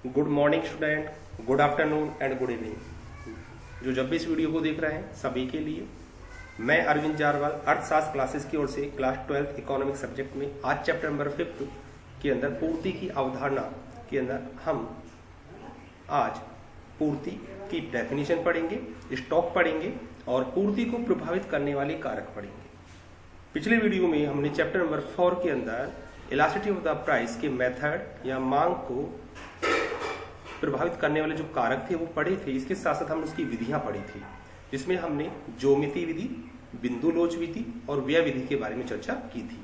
Good morning student, good afternoon and good evening. जो जब भी इस वीडियो को देख रहे हैं सभी के लिए मैं अरविंद जारवाल अर्थशास्त्र क्लासेस की ओर से क्लास 12 इकोनॉमिक सब्जेक्ट में आज चैप्टर नंबर 5 के अंदर पूर्ति की अवधारणा के अंदर हम आज पूर्ति की डेफिनेशन पढ़ेंगे, स्टॉक पढ़ेंगे और पूर्ति को प्रभावित करने वाले कारक पढ़ेंगे। पिछले वीडियो में हमने चैप्टर नंबर 4 के अंदर इलास्टिसिटी ऑफ द प्राइस के मेथड या मांग को प्रभावित करने वाले जो कारक थे वो पढ़े थे। इसके साथ साथ हमने उसकी विधियां पढ़ी थी, जिसमें हमने ज्योमिति विधि, बिंदु लोच विधि और व्यय विधि के बारे में चर्चा की थी।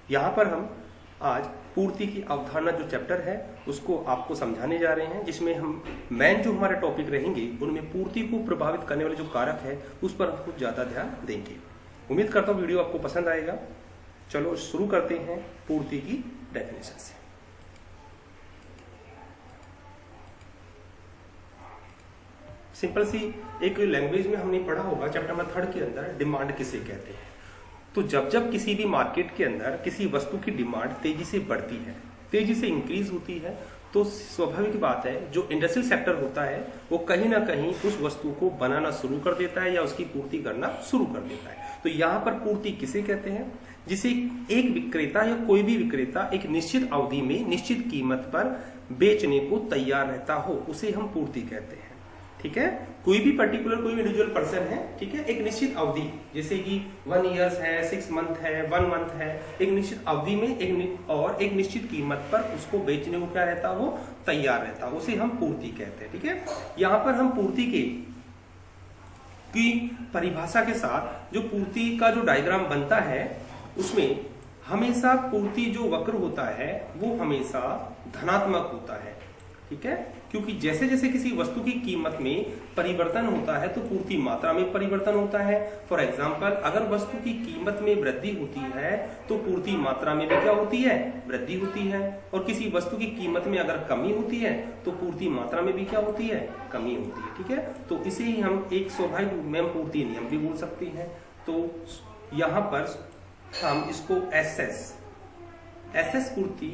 यहाँ पर हम आज पूर्ति की अवधारणा जो चैप्टर है उसको आपको समझाने जा रहे हैं, जिसमें हम मेन जो हमारे टॉपिक रहेंगे उनमें पूर्ति को प्रभावित करने वाले जो कारक है उस पर हम कुछ ज्यादा ध्यान देंगे। उम्मीद करता हूँ वीडियो आपको पसंद आएगा। चलो शुरू करते हैं पूर्ति की डेफिनेशन से। सिंपल सी एक लैंग्वेज में हमने पढ़ा होगा चैप्टर नंबर 3 के अंदर डिमांड किसे कहते हैं। तो जब जब किसी भी मार्केट के अंदर किसी वस्तु की डिमांड तेजी से बढ़ती है, तेजी से इंक्रीज होती है, तो स्वाभाविक बात है जो इंडस्ट्रियल सेक्टर होता है वो कहीं ना कहीं उस वस्तु को बनाना शुरू कर देता है या उसकी पूर्ति करना शुरू कर देता है। तो यहाँ पर पूर्ति किसे कहते हैं? जिसे एक विक्रेता या कोई भी विक्रेता एक निश्चित अवधि में निश्चित कीमत पर बेचने को तैयार रहता हो, उसे हम पूर्ति कहते हैं। ठीक है, कोई भी पर्टिकुलर कोई इंडिविजुअल पर्सन है, ठीक है, एक निश्चित अवधि जैसे कि 1 ईयर है, 6 मंथ है, 1 मंथ है, एक निश्चित अवधि में एक निश्चित कीमत पर उसको बेचने को क्या रहता है, वो तैयार रहता है, उसे हम पूर्ति कहते हैं। ठीक है, यहाँ पर हम पूर्ति की परिभाषा के साथ जो पूर्ति का जो डायग्राम बनता है उसमें हमेशा पूर्ति जो वक्र होता है वो हमेशा धनात्मक होता है। ठीक है, क्योंकि जैसे जैसे किसी वस्तु की कीमत में परिवर्तन होता है तो पूर्ति मात्रा में परिवर्तन होता है। फॉर एग्जाम्पल, अगर वस्तु की कीमत में वृद्धि होती है तो पूर्ति मात्रा में भी क्या होती है, वृद्धि होती है। और किसी वस्तु की कीमत में अगर कमी होती है तो पूर्ति मात्रा में भी क्या होती है, कमी होती है। ठीक है, तो इसे ही हम एक स्वाभाविक रूप में पूर्ति नियम भी बोल सकते हैं। तो यहाँ पर हम इसको एस पूर्ति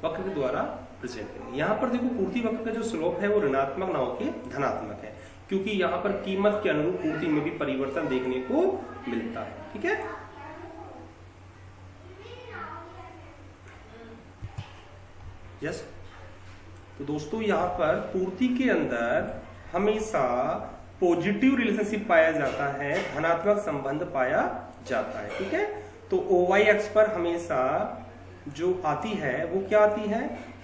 वक्र के द्वारा प्रेजेंट करेंगे। यहाँ पर देखो पूर्ति वक्र का जो स्लोप है वो ऋणात्मक ना होकर धनात्मक है, क्योंकि यहाँ पर कीमत के अनुरूप पूर्ति में भी परिवर्तन देखने को मिलता है। ठीक है, यस। तो दोस्तों यहाँ पर पूर्ति के अंदर हमेशा पॉजिटिव रिलेशनशिप पाया जाता है, धनात्मक संबंध पाया जाता है। ठीक है, तो OY पर हमेशा जो आती है वो क्या आती है,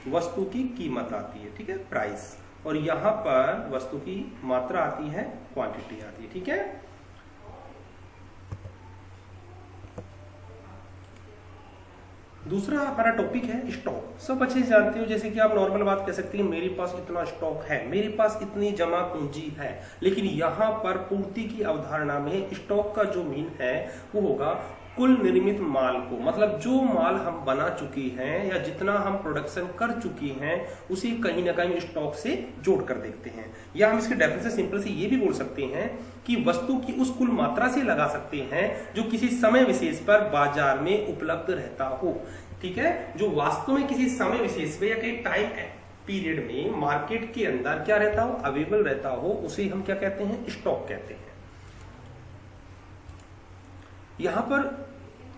वस्तु की कीमत आती है। ठीक है, प्राइस, और यहाँ पर वस्तु की मात्रा आती है, क्वांटिटी आती है। ठीक है, दूसरा हमारा टॉपिक है स्टॉक। सब अच्छे से जानते हो, जैसे कि आप नॉर्मल बात कह सकते हैं मेरे पास इतना स्टॉक है, मेरे पास इतनी जमा पूंजी है। लेकिन यहाँ पर पूर्ति की अवधारणा में स्टॉक का जो मीन है वो होगा कुल निर्मित माल को, मतलब जो माल हम बना चुकी हैं या जितना हम प्रोडक्शन कर चुकी हैं उसे कहीं ना कहीं स्टॉक से जोड़ कर देखते हैं। या हम इसके डेफिनेशन सिंपल से ये भी बोल सकते हैं कि वस्तु की उस कुल मात्रा से लगा सकते हैं जो किसी समय विशेष पर बाजार में उपलब्ध रहता हो। ठीक है, जो वास्तव में किसी समय विशेष पे या कहीं टाइम पीरियड में मार्केट के अंदर क्या रहता हो, अवेलेबल रहता हो, उसे हम क्या कहते हैं, स्टॉक कहते हैं। यहां पर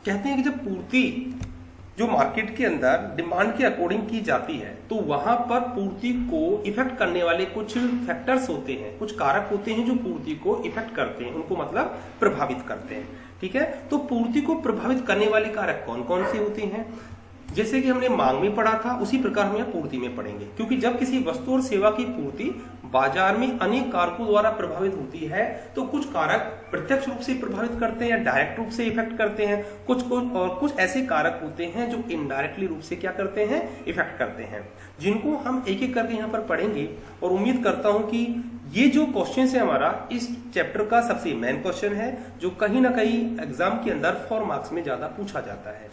कहते हैं कि जब पूर्ति जो मार्केट के अंदर डिमांड के अकॉर्डिंग की जाती है तो वहां पर पूर्ति को इफेक्ट करने वाले कुछ फैक्टर्स होते हैं, कुछ कारक होते हैं जो पूर्ति को इफेक्ट करते हैं, उनको मतलब प्रभावित करते हैं। ठीक है, तो पूर्ति को प्रभावित करने वाले कारक कौन कौन से होते हैं? जैसे कि हमने मांग में पढ़ा था उसी प्रकार हम पूर्ति में पढ़ेंगे, क्योंकि जब किसी वस्तु और सेवा की पूर्ति बाजार में अनेक कारकों द्वारा प्रभावित होती है तो कुछ कारक प्रत्यक्ष रूप से प्रभावित करते हैं या डायरेक्ट रूप से इफेक्ट करते हैं, कुछ ऐसे कारक होते हैं जो इनडायरेक्टली रूप से क्या करते हैं, इफेक्ट करते हैं, जिनको हम एक एक करके यहाँ पर पढ़ेंगे। और उम्मीद करता हूं कि ये जो क्वेश्चन है हमारा इस चैप्टर का सबसे मेन क्वेश्चन है, जो कहीं ना कहीं एग्जाम के अंदर 4 मार्क्स में ज्यादा पूछा जाता है।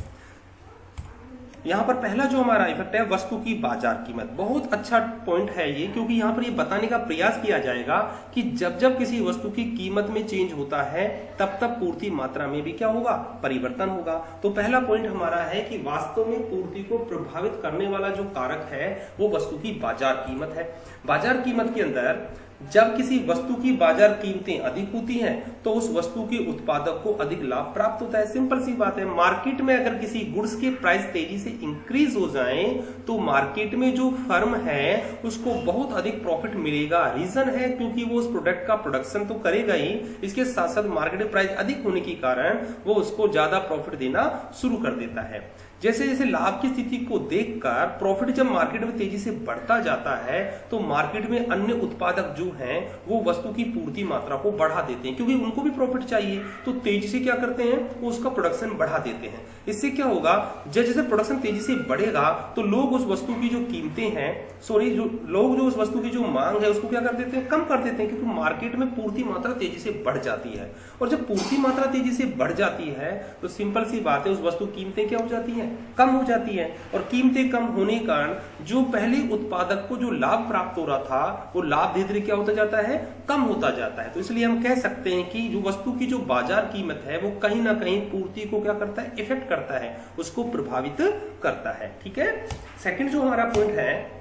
यहाँ पर पहला जो हमारा इफेक्ट है वस्तु की बाजार कीमत। बहुत अच्छा पॉइंट है ये, क्योंकि यहाँ पर ये बताने का प्रयास किया जाएगा कि जब जब किसी वस्तु की कीमत में चेंज होता है तब तब पूर्ति मात्रा में भी क्या होगा, परिवर्तन होगा। तो पहला पॉइंट हमारा है कि वास्तव में पूर्ति को प्रभावित करने वाला जो कारक है वो वस्तु की बाजार कीमत है। बाजार कीमत के अंदर जब किसी वस्तु की बाजार कीमतें अधिक होती हैं तो उस वस्तु के उत्पादक को अधिक लाभ प्राप्त होता है। सिंपल सी बात है, मार्केट में अगर किसी गुड्स के प्राइस तेजी से इंक्रीज हो जाएं तो मार्केट में जो फर्म है उसको बहुत अधिक प्रॉफिट मिलेगा। रीजन है क्योंकि वो उस प्रोडक्ट का प्रोडक्शन तो करेगा ही, इसके साथ साथ मार्केट प्राइस अधिक होने के कारण वो उसको ज्यादा प्रॉफिट देना शुरू कर देता है। जैसे जैसे लाभ की स्थिति को देखकर प्रॉफिट जब मार्केट में तेजी से बढ़ता जाता है तो मार्केट में अन्य उत्पादक जो हैं वो वस्तु की पूर्ति मात्रा को बढ़ा देते हैं, क्योंकि उनको भी प्रॉफिट चाहिए। तो तेजी से क्या करते हैं, वो उसका प्रोडक्शन बढ़ा देते हैं। इससे क्या होगा, जैसे जैसे प्रोडक्शन तेजी से बढ़ेगा तो लोग उस वस्तु की जो कीमतें हैं लोग जो उस वस्तु की जो मांग है उसको क्या कर देते हैं, कम कर देते हैं, क्योंकि मार्केट में पूर्ति मात्रा तेजी से बढ़ जाती है। और जब पूर्ति मात्रा तेजी से बढ़ जाती है तो सिंपल सी बात है, उस वस्तु कीमतें क्या हो जाती है, कम हो जाती है। और कीमतें कम होने के कारण जो पहले उत्पादक को जो लाभ प्राप्त हो रहा था वो लाभ धीरे धीरे क्या होता जाता है, कम होता जाता है। तो इसलिए हम कह सकते हैं कि जो वस्तु की जो बाजार कीमत है वो कहीं ना कहीं पूर्ति को क्या करता है, इफेक्ट करता है, उसको प्रभावित करता है। ठीक है। सेकंड जो हमारा पॉइंट है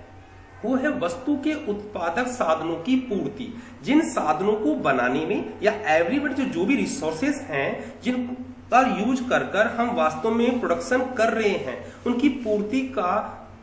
वो है वस्तु के उत्पादक साधनों की पूर्ति। जिन साधनों को बनाने में या एवरीबडी जो भी रिसोर्सेस हैं जिन का यूज कर हम वास्तव में प्रोडक्शन कर रहे हैं उनकी पूर्ति का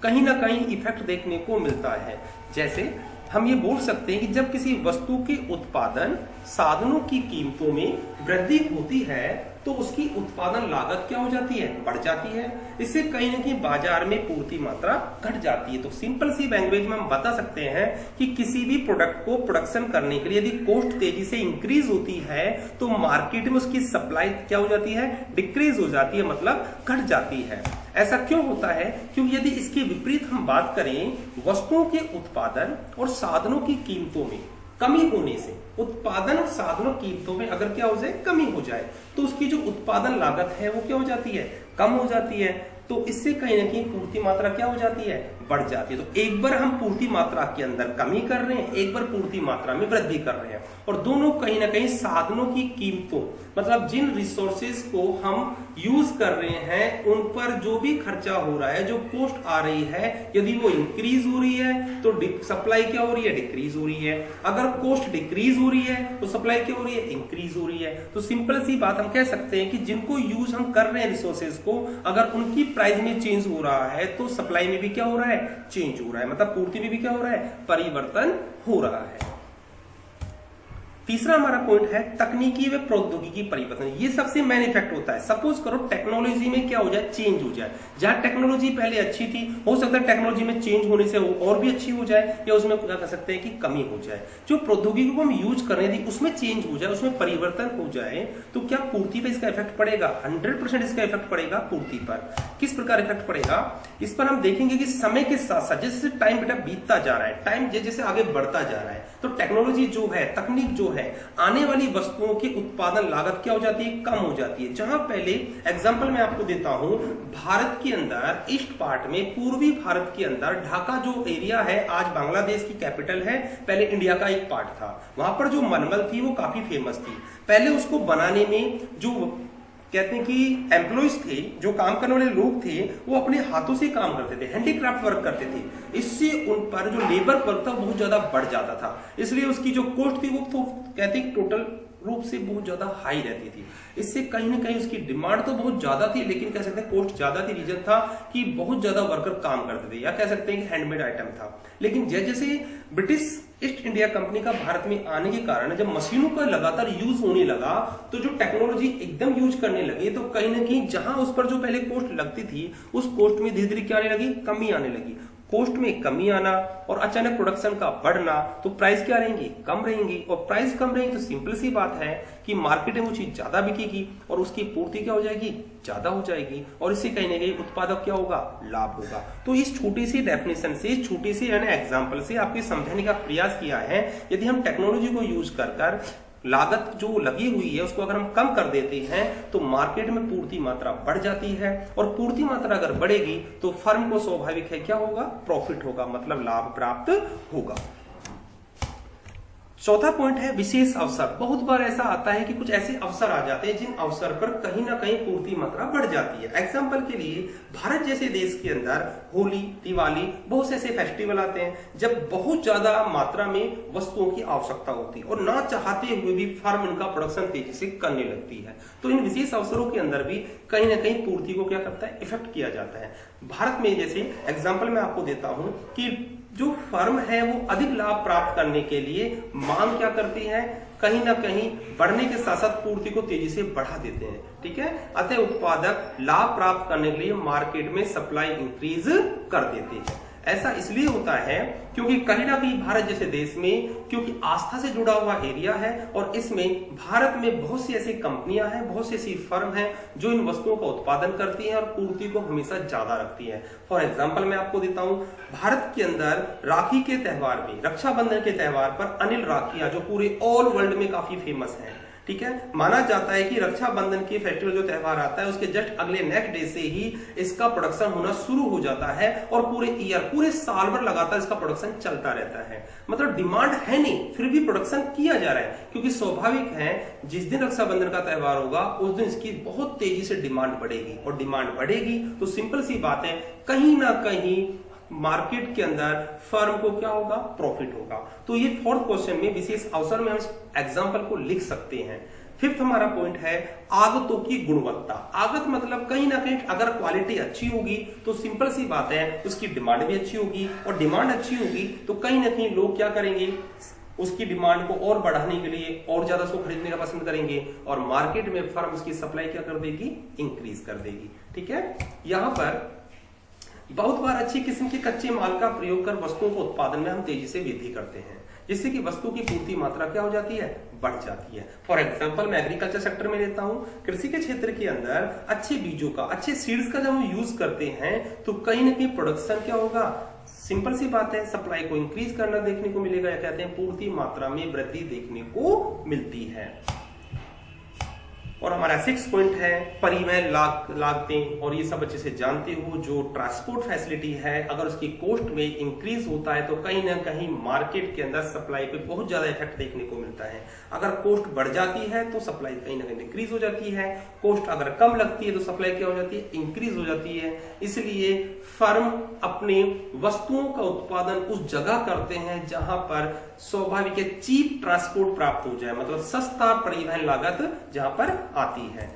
कहीं ना कहीं इफेक्ट देखने को मिलता है। जैसे हम ये बोल सकते हैं कि जब किसी वस्तु के उत्पादन साधनों की कीमतों में वृद्धि होती है तो उसकी उत्पादन लागत क्या हो जाती है, बढ़ जाती है। इससे कहीं ना कहीं बाजार में पूर्ति मात्रा घट जाती है। तो सिंपल सी लैंग्वेज में हम बता सकते हैं कि किसी भी प्रोडक्ट को प्रोडक्शन करने के लिए यदि कॉस्ट तेजी से इंक्रीज होती है तो मार्केट में उसकी सप्लाई क्या हो जाती है, डिक्रीज हो जाती है, मतलब घट जाती है। ऐसा क्यों होता है, क्योंकि यदि इसके विपरीत हम बात करें, वस्तुओं के उत्पादन और साधनों की कीमतों में कमी होने से, उत्पादन और साधनों कीमतों में अगर क्या हो जाए, कमी हो जाए, तो उसकी जो उत्पादन लागत है वो क्या हो जाती है, कम हो जाती है। तो इससे कहीं ना कहीं पूर्ति मात्रा क्या हो जाती है, बढ़ जाती है। तो एक बार हम पूर्ति मात्रा के अंदर कमी कर रहे हैं, एक बार पूर्ति मात्रा में वृद्धि कर रहे हैं, और दोनों कहीं ना कहीं साधनों की कीमतों, मतलब जिन रिसोर्सेज को हम यूज कर रहे हैं उन पर जो भी खर्चा हो रहा है, जो कॉस्ट आ रही है, यदि वो इंक्रीज हो रही है तो सप्लाई क्या हो रही है, डिक्रीज हो रही है। अगर कॉस्ट डिक्रीज हो रही है तो सप्लाई क्या हो रही है, इंक्रीज हो रही है। तो सिंपल सी बात हम कह सकते हैं कि जिनको यूज हम कर रहे हैं रिसोर्सेज को, अगर उनकी प्राइस में चेंज हो रहा है तो सप्लाई में भी क्या हो रहा है, चेंज हो रहा है, मतलब पूर्ति में भी क्या हो रहा है, परिवर्तन हो रहा है। तीसरा हमारा पॉइंट है तकनीकी व प्रौद्योगिकी परिवर्तन। ये सबसे मेन इफेक्ट होता है। सपोज करो टेक्नोलॉजी में क्या हो जाए, चेंज हो जाए। जहां टेक्नोलॉजी पहले अच्छी थी, हो सकता है टेक्नोलॉजी में चेंज होने से और भी अच्छी हो जाए, या उसमें क्या कर सकते हैं कि कमी हो जाए। जो प्रौद्योगिकी को हम यूज कर रहे थे उसमें चेंज हो जाए, उसमें परिवर्तन हो जाए, तो क्या पूर्ति पर इसका इफेक्ट पड़ेगा? 100% इसका इफेक्ट पड़ेगा पूर्ति पर। किस प्रकार इफेक्ट पड़ेगा, इस पर हम देखेंगे कि समय के साथ साथ जैसे टाइम बेटा बीतता जा रहा है, टाइम जैसे आगे बढ़ता जा रहा है, तो टेक्नोलॉजी जो है, तकनीक जो है, आने वाली वस्तुओं की उत्पादन लागत क्या हो जाती है, कम हो जाती है। जहां पहले एग्जांपल मैं आपको देता हूं, भारत के अंदर ईस्ट पार्ट में, पूर्वी भारत के अंदर ढाका जो एरिया है, आज बांग्लादेश की कैपिटल है, पहले इंडिया का एक पार्ट था। वहां पर जो मनमल थी वो काफी फेमस थी। पहले उसको बनाने में जो कहते हैं कि एम्प्लॉइज थे, जो काम करने वाले लोग थे, वो अपने हाथों से काम करते थे, हैंडीक्राफ्ट वर्क करते थे। इससे उन पर जो लेबर वर्क था बहुत ज्यादा बढ़ जाता था, इसलिए उसकी जो कॉस्ट थी वो तो कहते हैं टोटल रूप से बहुत ज्यादा हाई रहती थी। इससे कहीं ना कहीं उसकी डिमांड तो बहुत ज्यादा थी, लेकिन कह सकते हैं कॉस्ट ज्यादा थी। रीजन था कि बहुत ज्यादा वर्कर काम करते थे, या कह सकते हैं कि हैंडमेड आइटम था। लेकिन जैसे ब्रिटिश ईस्ट इंडिया कंपनी का भारत में आने के कारण जब मशीनों का लगातार यूज होने लगा, तो जो टेक्नोलॉजी एकदम यूज करने लगे, तो कहीं ना कहीं जहां उस पर जो पहले कॉस्ट लगती थी उस कॉस्ट में धीरे धीरे क्या आने लगी, कमी आने लगी। कॉस्ट में कमी आना और अचानक प्रोडक्शन का बढ़ना, तो प्राइस क्या रहेंगी, कम रहेंगी। और प्राइस कम रहेंगी तो सिंपल सी बात है कि मार्केट में वो चीज ज्यादा बिकेगी और उसकी पूर्ति क्या हो जाएगी, ज्यादा हो जाएगी, और इससे कहीं ना कहीं उत्पादक क्या होगा, लाभ होगा। तो इस छोटी सी डेफिनेशन से, छोटी सी एग्जाम्पल से आपको समझाने का प्रयास किया है, यदि हम टेक्नोलॉजी को यूज कर लागत जो लगी हुई है उसको अगर हम कम कर देते हैं तो मार्केट में पूर्ति मात्रा बढ़ जाती है, और पूर्ति मात्रा अगर बढ़ेगी तो फर्म को स्वाभाविक है क्या होगा, प्रॉफिट होगा, मतलब लाभ प्राप्त होगा। चौथा पॉइंट है विशेष अवसर। बहुत बार ऐसा आता है कि कुछ ऐसे अवसर आ जाते हैं जिन अवसर पर कहीं ना कहीं पूर्ति मात्रा बढ़ जाती है। एग्जाम्पल के लिए भारत जैसे देश के अंदर होली, दिवाली, बहुत से ऐसे फेस्टिवल आते हैं जब बहुत ज्यादा मात्रा में वस्तुओं की आवश्यकता होती है और ना चाहते हुए भी फर्म इनका प्रोडक्शन तेजी से करने लगती है। तो इन विशेष अवसरों के अंदर भी कहीं ना कहीं पूर्ति को क्या करता है, इफेक्ट किया जाता है। भारत में जैसे एग्जाम्पल मैं आपको देता हूं कि जो फर्म है वो अधिक लाभ प्राप्त करने के लिए मांग क्या करती है, कहीं ना कहीं बढ़ने के साथ साथ पूर्ति को तेजी से बढ़ा देते हैं। ठीक है, अतः उत्पादक लाभ प्राप्त करने के लिए मार्केट में सप्लाई इंक्रीज कर देते हैं। ऐसा इसलिए होता है क्योंकि कहीं ना कहीं भारत जैसे देश में क्योंकि आस्था से जुड़ा हुआ एरिया है और इसमें भारत में बहुत सी ऐसी कंपनियां हैं, बहुत सी ऐसी फर्म हैं जो इन वस्तुओं का उत्पादन करती हैं और पूर्ति को हमेशा ज्यादा रखती है। फॉर एग्जांपल मैं आपको देता हूं, भारत के अंदर राखी के त्यौहार में, रक्षाबंधन के त्यौहार पर अनिल राखियां जो पूरे ऑल वर्ल्ड में काफी फेमस है। ठीक है, माना जाता है कि रक्षाबंधन के फेस्टिवल जो त्यौहार आता है उसके जस्ट अगले नेक्स्ट डे से ही इसका प्रोडक्शन होना शुरू हो जाता है और पूरे ईयर, पूरे साल भर लगातार इसका प्रोडक्शन चलता रहता है। मतलब डिमांड है नहीं फिर भी प्रोडक्शन किया जा रहा है क्योंकि स्वाभाविक है जिस दिन रक्षाबंधन का त्यौहार होगा उस दिन इसकी बहुत तेजी से डिमांड बढ़ेगी, और डिमांड बढ़ेगी तो सिंपल सी बात है कहीं ना कहीं मार्केट के अंदर फर्म को क्या होगा, प्रॉफिट होगा। तो ये फोर्थ क्वेश्चन में विशेष अवसर में हम एग्जांपल को लिख सकते हैं। फिफ्थ हमारा पॉइंट है आगतों की गुणवत्ता। आगत मतलब कहीं ना कहीं अगर क्वालिटी अच्छी होगी तो सिंपल सी बात है उसकी डिमांड भी अच्छी होगी, और डिमांड अच्छी होगी तो कहीं ना कहीं लोग क्या करेंगे, उसकी डिमांड को और बढ़ाने के लिए और ज्यादा उसको खरीदने का पसंद करेंगे, और मार्केट में फर्म उसकी सप्लाई क्या कर देगी, इंक्रीज कर देगी। ठीक है, यहां पर बहुत बार अच्छी किस्म के कच्चे माल का प्रयोग कर वस्तुओं को उत्पादन में हम तेजी से वृद्धि करते हैं जिससे कि वस्तु की पूर्ति मात्रा क्या हो जाती है, बढ़ जाती है। फॉर एग्जांपल मैं एग्रीकल्चर सेक्टर में लेता हूं, कृषि के क्षेत्र के अंदर अच्छे बीजों का, अच्छे सीड्स का जब हम यूज करते हैं तो कहीं ना कहीं प्रोडक्शन क्या होगा, सिंपल सी बात है सप्लाई को इंक्रीज करना देखने को मिलेगा, या कहते हैं पूर्ति मात्रा में वृद्धि देखने को मिलती है। और हमारा 6 पॉइंट है परिवहन लागतें, और ये सब अच्छे से जानते हो जो ट्रांसपोर्ट फैसिलिटी है अगर उसकी कॉस्ट में इंक्रीज होता है तो कहीं ना कहीं मार्केट के अंदर सप्लाई पे बहुत ज्यादा इफेक्ट देखने को मिलता है। अगर कॉस्ट बढ़ जाती है तो सप्लाई कहीं ना कहीं डिक्रीज हो जाती है, कॉस्ट अगर कम लगती है तो सप्लाई क्या हो जाती है, इंक्रीज हो जाती है। इसलिए फर्म अपने वस्तुओं का उत्पादन उस जगह करते हैं जहां पर स्वाभाविक चीप ट्रांसपोर्ट प्राप्त हो जाए, मतलब सस्ता परिवहन लागत जहां पर आती है।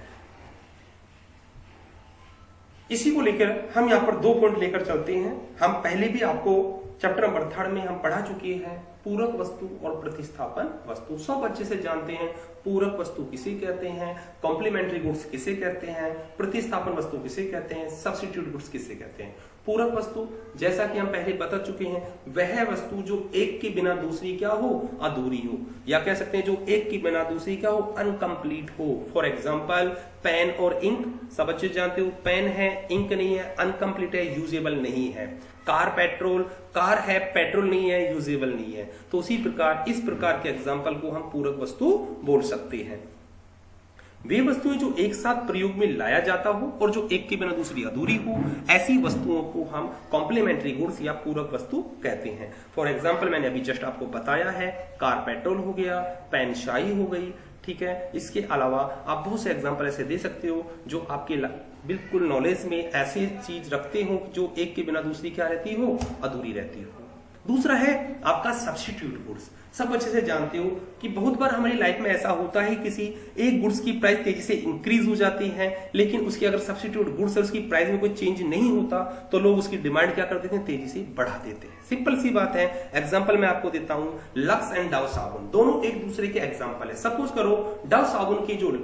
इसी को लेकर हम यहां पर 2 पॉइंट लेकर चलते हैं। हम पहले भी आपको चैप्टर नंबर 3 में हम पढ़ा चुके हैं, पूरक वस्तु और प्रतिस्थापन वस्तु। सब अच्छे से जानते हैं पूरक वस्तु किसे कहते हैं, कॉम्प्लीमेंट्री गुड्स किसे कहते हैं, प्रतिस्थापन वस्तु किसे कहते हैं, सब्स्टिट्यूट गुड्स किसे कहते हैं। पूरक वस्तु जैसा कि हम पहले बता चुके हैं वह वस्तु जो एक के बिना दूसरी क्या हो, अधूरी हो, या कह सकते हैं जो एक के बिना दूसरी क्या हो, अनकंप्लीट हो। फॉर एग्जांपल पेन और इंक, सब अच्छे जानते हो, पेन है इंक नहीं है, अनकंप्लीट है, यूजेबल नहीं है। कार पेट्रोल, कार है पेट्रोल नहीं है, यूजेबल नहीं है। तो उसी प्रकार इस प्रकार के एग्जाम्पल को हम पूरक वस्तु बोल सकते हैं। वे वस्तुएं जो एक साथ प्रयोग में लाया जाता हो और जो एक के बिना दूसरी अधूरी हो, ऐसी वस्तुओं को हम कॉम्प्लीमेंट्री गुड्स या पूरक वस्तु कहते हैं। फॉर एग्जांपल मैंने अभी जस्ट आपको बताया है, कार पेट्रोल हो गया, पेन शाई हो गई। ठीक है, इसके अलावा आप बहुत से एग्जाम्पल ऐसे दे सकते हो जो आपके बिल्कुल नॉलेज में ऐसी चीज रखते हो जो एक के बिना दूसरी क्या रहती हो, अधूरी रहती हो। दूसरा है आपका सब्स्टिट्यूट गुड्स। सब अच्छे से जानते हो कि बहुत बार हमारी लाइफ में ऐसा होता है किसी एक गुड्स की प्राइस तेजी से इंक्रीज हो जाती है, लेकिन उसकी अगर सब्स्टिट्यूट गुड्स है उसकी प्राइस में कोई चेंज नहीं होता तो लोग उसकी डिमांड क्या कर देते हैं, तेजी से बढ़ा देते हैं। सिंपल सी बात है, एग्जांपल मैं आपको देता हूं, लक्स एंड डव साबुन दोनों एक दूसरे के एग्जांपल है। सपोज करो डव साबुन की जो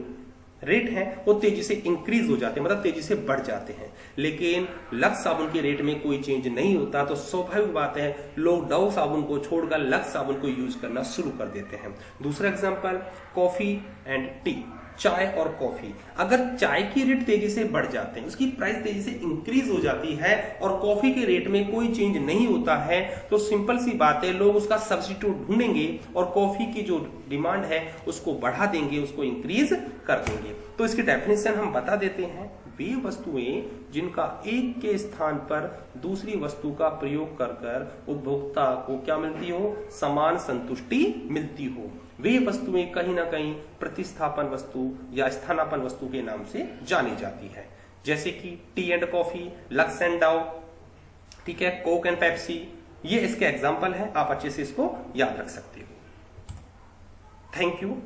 रेट है वो तेजी से इंक्रीज हो जाते हैं, मतलब तेजी से बढ़ जाते हैं, लेकिन लक्स साबुन के रेट में कोई चेंज नहीं होता, तो स्वाभाविक बात है लोग डव साबुन को छोड़कर लक्स साबुन को यूज करना शुरू कर देते हैं। दूसरा एग्जांपल कॉफी एंड टी। चाय और कॉफी। अगर चाय की रेट तेजी से बढ़ जाते हैं, उसकी प्राइस तेजी से इंक्रीज हो जाती है और कॉफी के रेट में कोई चेंज नहीं होता है, तो सिंपल सी बात है, लोग उसका सब्स्टिट्यूट ढूंढेंगे और कॉफी की जो डिमांड है उसको बढ़ा देंगे, उसको इंक्रीज कर देंगे। तो इसकी डेफिनेशन हम बता देते हैं, वे वस्तुएं जिनका एक के स्थान पर दूसरी वस्तु का प्रयोग कर कर उपभोक्ता को क्या मिलती हो, समान संतुष्टि मिलती हो, वे वस्तुएं कहीं ना कहीं प्रतिस्थापन वस्तु या स्थानापन्न वस्तु के नाम से जानी जाती है। जैसे कि T and coffee, lux and डाउ, ठीक है, कोक एंड पेप्सी, ये इसके एग्जाम्पल है, आप अच्छे से इसको याद रख सकते हो। Thank you.